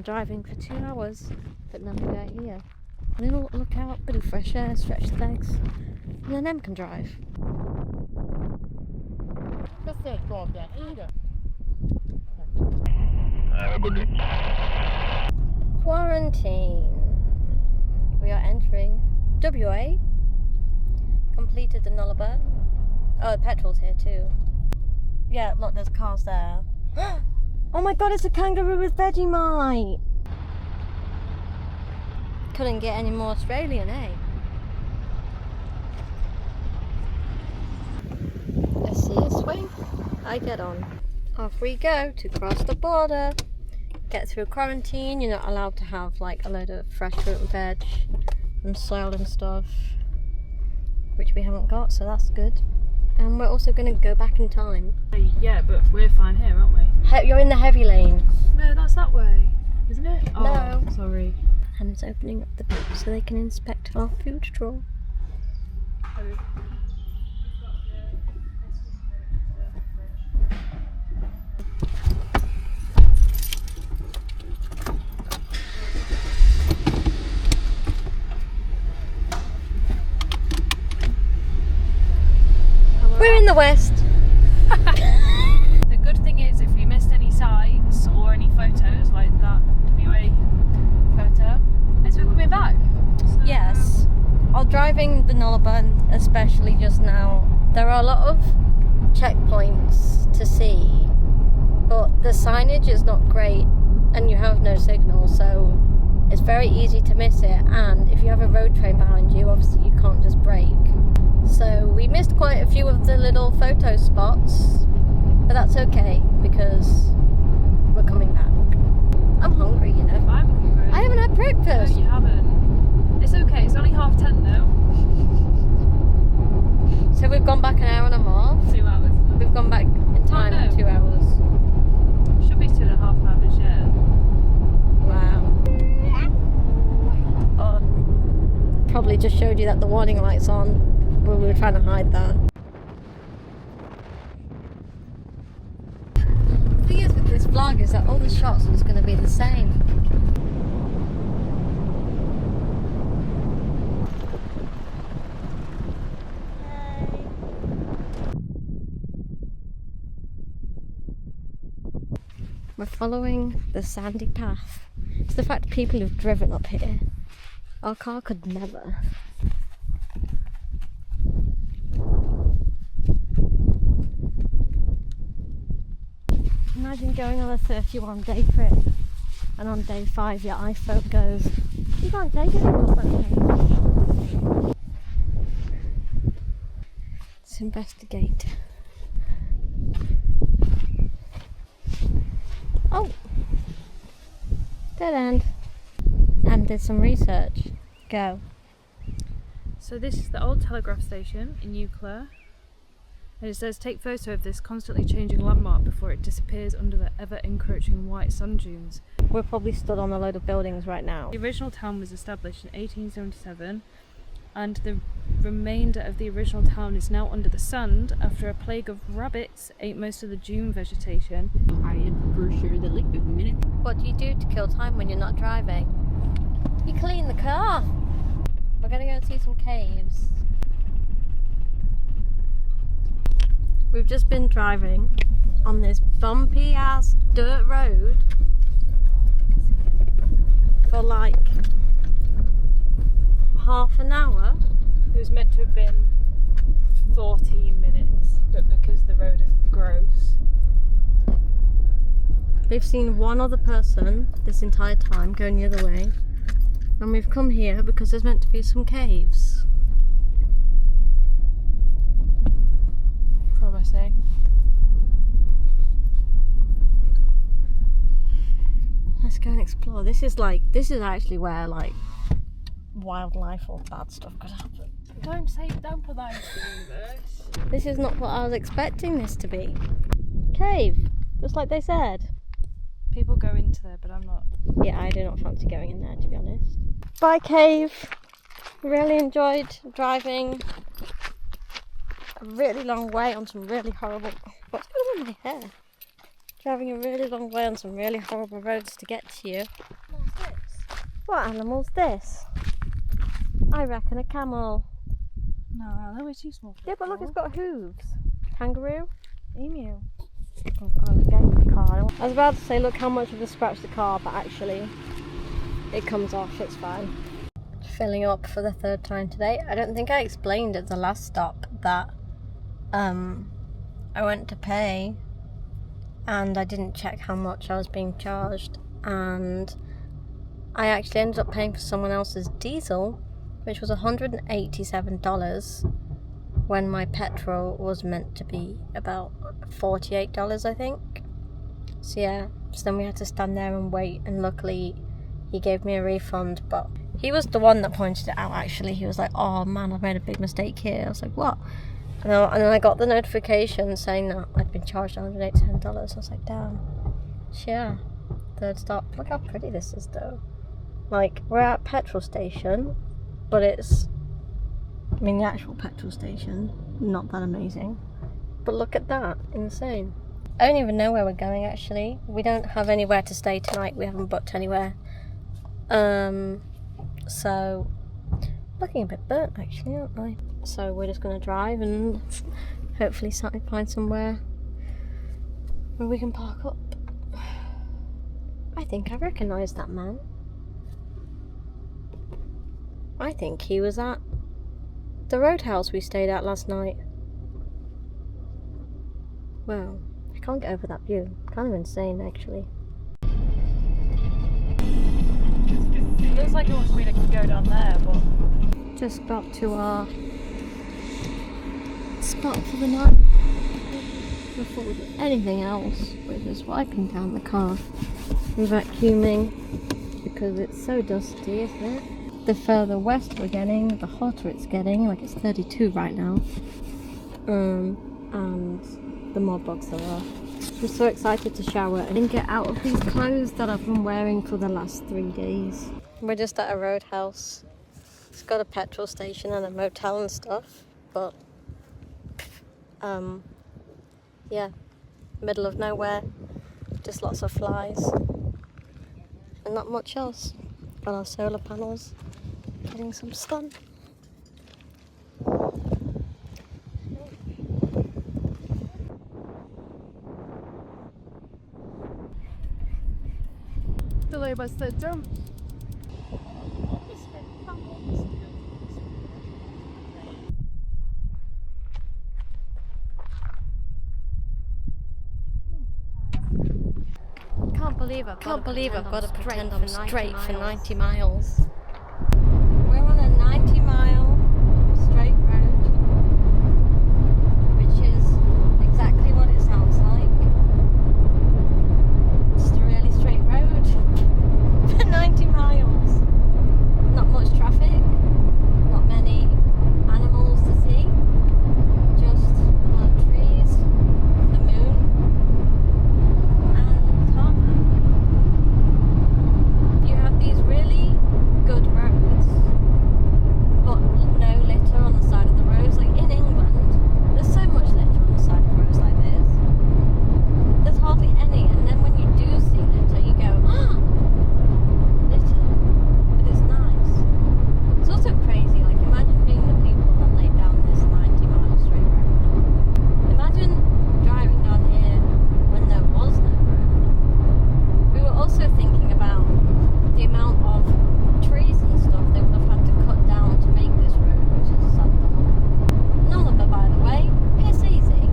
driving for 2 hours, but now we are here. A little lookout, bit of fresh air, stretch the legs, and then Em can drive. Quarantine. We are entering WA. Completed the Nullarbor. Oh, the petrol's here too. Yeah, look, there's cars there. Oh my god, it's a kangaroo with Vegemite! Couldn't get any more Australian, eh? Let's see a swing. I get on. Off we go to cross the border. Get through quarantine. You're not allowed to have like a load of fresh fruit and veg and soil and stuff, which we haven't got, so that's good. And we're also going to go back in time. Yeah, but we're fine here, aren't we? You're in the heavy lane. No, that's that way, isn't it? Oh, No. Sorry. And it's opening up the boot so they can inspect our food drawer. We're in the West. The good thing is, if we missed any sights or any photos like that WA photo, is we're coming back. So, Yes. While driving the Nullarbor, especially just now, there are a lot of checkpoints to see, but the signage is not great and you have no signal, so it's very easy to miss it. And if you have a road train behind you, obviously you can't just brake. So we missed quite a few of the little photo spots, but that's okay because we're coming back. I'm hungry, you know. I'm hungry. I haven't had breakfast. No, you haven't. It's okay, it's only 10:30 though. So we've gone back an hour and a half. 2 hours. We've gone back in time no. in 2 hours. Should be 2.5 hours, yeah. Wow. Oh, probably just showed you that the warning light's on, but we were trying to hide that. The thing is with this vlog is that all the shots are just going to be the same. We're following the sandy path. It's the fact that people who've driven up here. Our car could never. Imagine going on a 31-day trip and on day 5 your iPhone goes, you can't take any more photos. Let's investigate. Oh! Dead end. And did some research. Go. So this is the old telegraph station in Euclid. And it says, take photo of this constantly changing landmark before it disappears under the ever-encroaching white sand dunes. We're probably stood on a load of buildings right now. The original town was established in 1877, and the remainder of the original town is now under the sand after a plague of rabbits ate most of the dune vegetation. I am for sure that like a minute. What do you do to kill time when you're not driving? You clean the car. We're gonna go see some caves. We've just been driving on this bumpy ass dirt road for like half an hour. It was meant to have been 14 minutes, but because the road is gross. We've seen one other person this entire time going the other way, and we've come here because there's meant to be some caves. Promising. Let's go and explore. This is actually where like wildlife or bad stuff could happen. Don't put that into the universe. This is not what I was expecting this to be. Cave, just like they said. People go into there, but I'm not. Yeah, I do not fancy going in there, to be honest. Bye, cave. Really enjoyed driving a really long way on some really horrible... What's going on with my hair? Driving a really long way on some really horrible roads to get to you. What animal's this? I reckon a camel. No, that was too small. Yeah, but look, it's got hooves. Kangaroo? Emu. Oh god, get in the car. I was about to say, look how much of a scratch the car, but actually, it comes off, it's fine. Filling up for the third time today. I don't think I explained at the last stop that I went to pay and I didn't check how much I was being charged, and I actually ended up paying for someone else's diesel, which was $187 when my petrol was meant to be about $48, I think. So yeah, so then we had to stand there and wait, and luckily he gave me a refund, but he was the one that pointed it out actually. He was like, oh man, I've made a big mistake here. I was like, what? And then I got the notification saying that I'd been charged $187. I was like, damn. So yeah, third stop. Look how pretty this is though. Like, we're at a petrol station, but it's, I mean, the actual petrol station, not that amazing. But look at that, insane. I don't even know where we're going actually. We don't have anywhere to stay tonight. We haven't booked anywhere. So, looking a bit burnt actually, aren't I? So we're just going to drive and hopefully find somewhere where we can park up. I think I recognise that man. I think he was at the roadhouse we stayed at last night. Wow, I can't get over that view. Kind of insane actually. It looks like it wants me to go down there, but... Just got to our spot for the night. Before we do anything else, we're just wiping down the car and vacuuming because it's so dusty, isn't it? The further west we're getting, the hotter it's getting. Like, it's 32 right now. And the more bugs there are. I'm so excited to shower and get out of these clothes that I've been wearing for the last 3 days. We're just at a roadhouse. It's got a petrol station and a motel and stuff, but yeah, middle of nowhere, just lots of flies and not much else. Got our solar panels, getting some sun. Delay by the jump. Can't believe I've got to pretend I'm straight for 90 miles. We're on a 90-mile straight road, which is exactly what it sounds like. Just a really straight road for 90 miles. Not much traffic, not many animals to see, just trees, the moon, and tarmac. You have these really good roads, but no litter on the side of the roads. Like in England, there's so much litter on the side of roads like this. There's hardly any, and then when you do see litter, you go, ah, litter. But it's nice. It's also crazy. Like, imagine being the people that laid down this 90-mile straight road. Imagine driving down here when there was no road. We were also thinking about the amount of trees and stuff they would have had to cut down to make this road, which is a sad thought. Nullarbor, by the way, piss easy.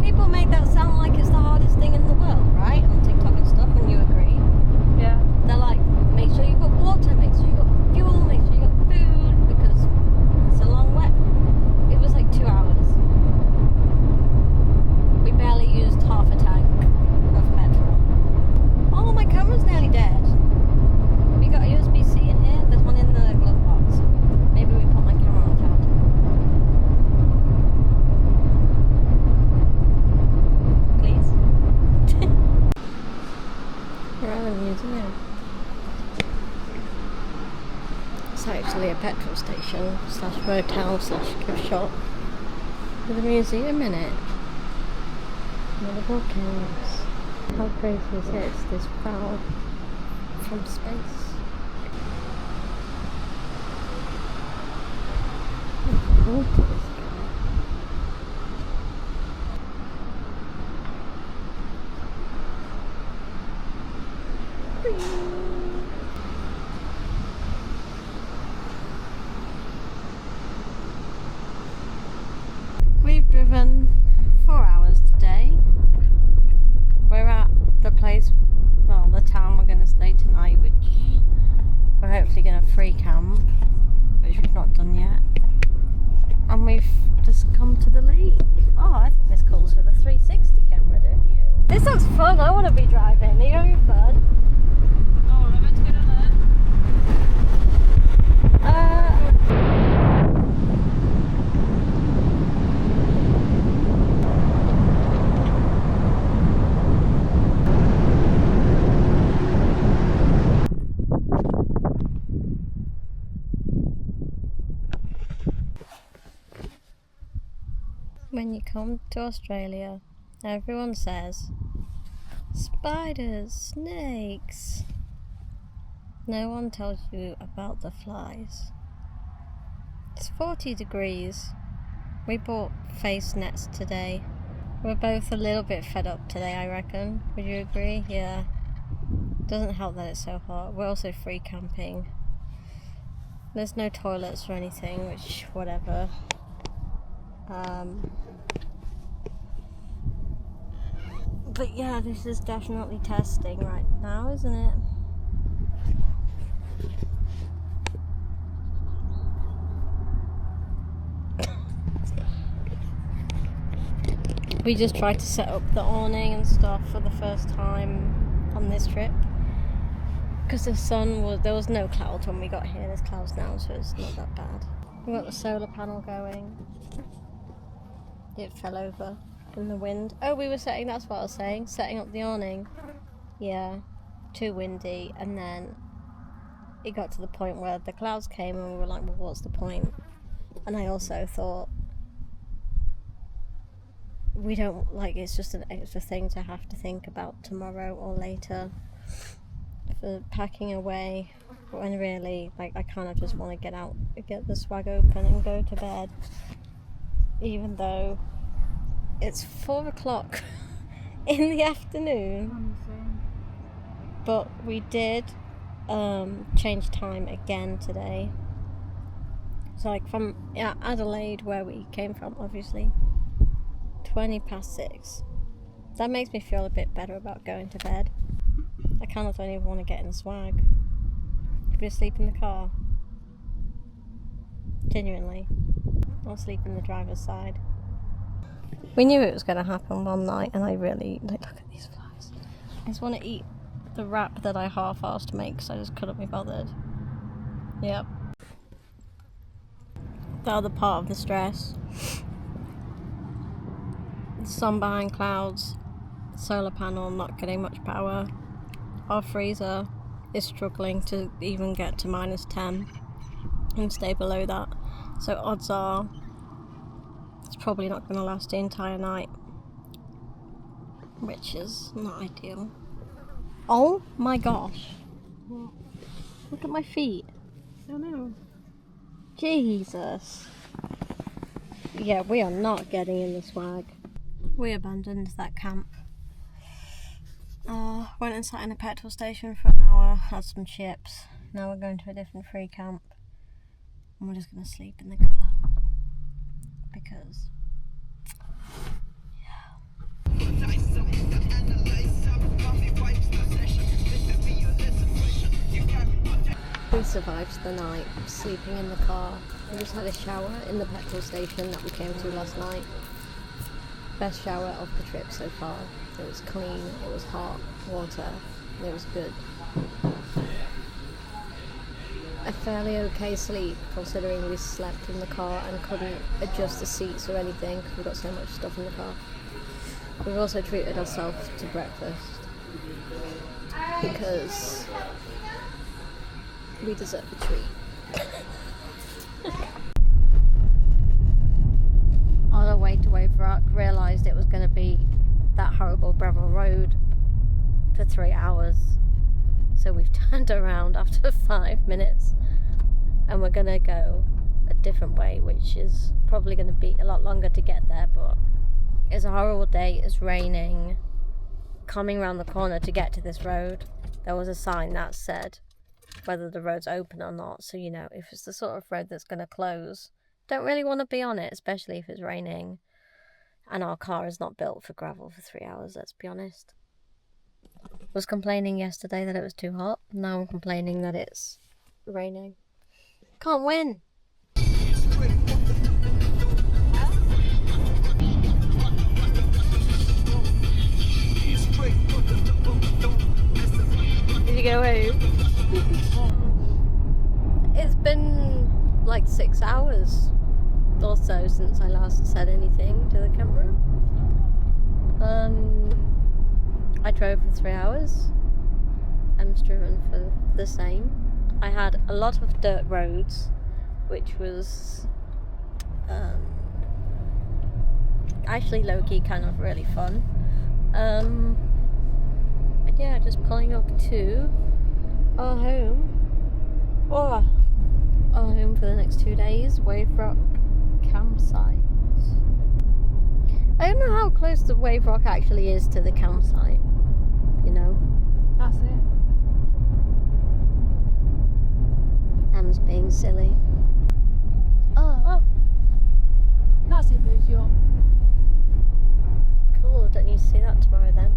People make that sound like it's the hardest thing in the world, right? On TikTok and stuff, and you agree. Yeah. They're like, make sure you've got water, make sure you've got fuel, make sure you've got food, because it's a long way. It was like 2 hours. We barely used half a tank of petrol. Oh, my camera's nearly dead. We got a USB-C in here. There's one in the glove box. Maybe we put my camera on charge. Please. We're at a museum. It's actually a petrol station / motel / gift shop with a museum in it. With the volcanoes. How crazy is this? This foul from space. We've driven 4 hours today. We're at the place, well, the town we're going to stay tonight, which we're hopefully going to free camp, which we've not done yet. And we've just come to the lake. Oh, I think this calls for the 360 camera, don't you? This looks fun. I want to be driving. Are you having fun? Oh, I'm about to get on there. When you come to Australia, everyone says spiders, snakes. No one tells you about the flies. It's 40 degrees. We bought face nets today. We're both a little bit fed up today, I reckon. Would you agree? Yeah. Doesn't help that it's so hot. We're also free camping. There's no toilets or anything, which, whatever. But yeah, this is definitely testing right now, isn't it? We just tried to set up the awning and stuff for the first time on this trip. Because there was no clouds when we got here. There's clouds now, so it's not that bad. We got the solar panel going. It fell over in the wind. Oh, that's what I was saying, setting up the awning. Yeah, too windy, and then it got to the point where the clouds came and we were like, well, what's the point? And I also thought, we don't, like, it's just an extra thing to have to think about tomorrow or later for packing away, when really, like, I kind of just want to get out, get the swag open and go to bed, even though it's 4 o'clock in the afternoon. But we did change time again today. So like from Adelaide, where we came from, obviously, 20 past 6. That makes me feel a bit better about going to bed. I kind of don't even want to get in the swag. If you sleep in the car, genuinely, I'll sleep in the driver's side. We knew it was going to happen one night, and I really, like, look at these flies. I just want to eat the wrap that I half-assed to make, so I just couldn't be bothered. Yep. The other part of the stress. The sun behind clouds, solar panel not getting much power. Our freezer is struggling to even get to -10 and stay below that. So odds are it's probably not going to last the entire night, which is not ideal. Oh my gosh. Look at my feet. Oh no. Jesus. Yeah, we are not getting in the swag. We abandoned that camp. Went and sat in a petrol station for an hour, had some chips. Now we're going to a different free camp. And we're just going to sleep in the car. Because... We survived the night sleeping in the car. We just had a shower in the petrol station that we came to last night. Best shower of the trip so far. It was clean, it was hot water, it was good. A fairly okay sleep considering we slept in the car and couldn't adjust the seats or anything because we got so much stuff in the car. We've also treated ourselves to breakfast because we deserve a treat. On our way to Wave Rock, realised it was going to be that horrible gravel road for 3 hours. So we've turned around after 5 minutes and we're going to go a different way, which is probably going to be a lot longer to get there, but it's a horrible day. It's raining. Coming around the corner to get to this road, there was a sign that said whether the road's open or not, so you know, if it's the sort of road that's going to close, don't really want to be on it, especially if it's raining. And our car is not built for gravel for 3 hours, let's be honest. Was complaining yesterday that it was too hot. Now I'm complaining that it's raining. Can't win. Did you get away? It's been like 6 hours or so since I last said anything to the camera. I drove for 3 hours. Em's driven for the same. I had a lot of dirt roads, which was actually low-key kind of really fun. But yeah, just pulling up to our home. Our home for the next 2 days, Wave Rock campsite. I don't know how close the Wave Rock actually is to the campsite, you know. That's it. Em's being silly. Oh. That's it, Booze, you're. Cool, don't need to see that tomorrow then.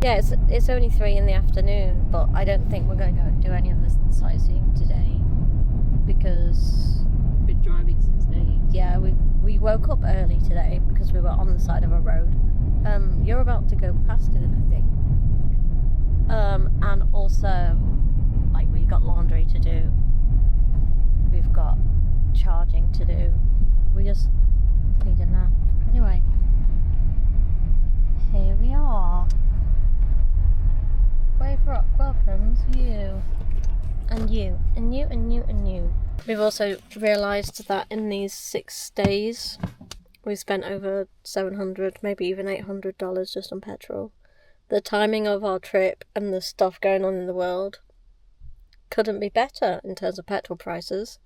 Yeah, it's only 3 in the afternoon, but I don't think we're going to go and do any of the sightseeing today because Been driving since 8. yeah, we woke up early today because we were on the side of a road. You're about to go past it, I think. And also, like, we've got laundry to do. We've got charging to do. We just need a nap. Anyway, here we are. Wave Rock welcomes you. And you. And you, and you, and you. We've also realised that in these 6 days, we've spent over $700, maybe even $800 just on petrol. The timing of our trip and the stuff going on in the world couldn't be better in terms of petrol prices.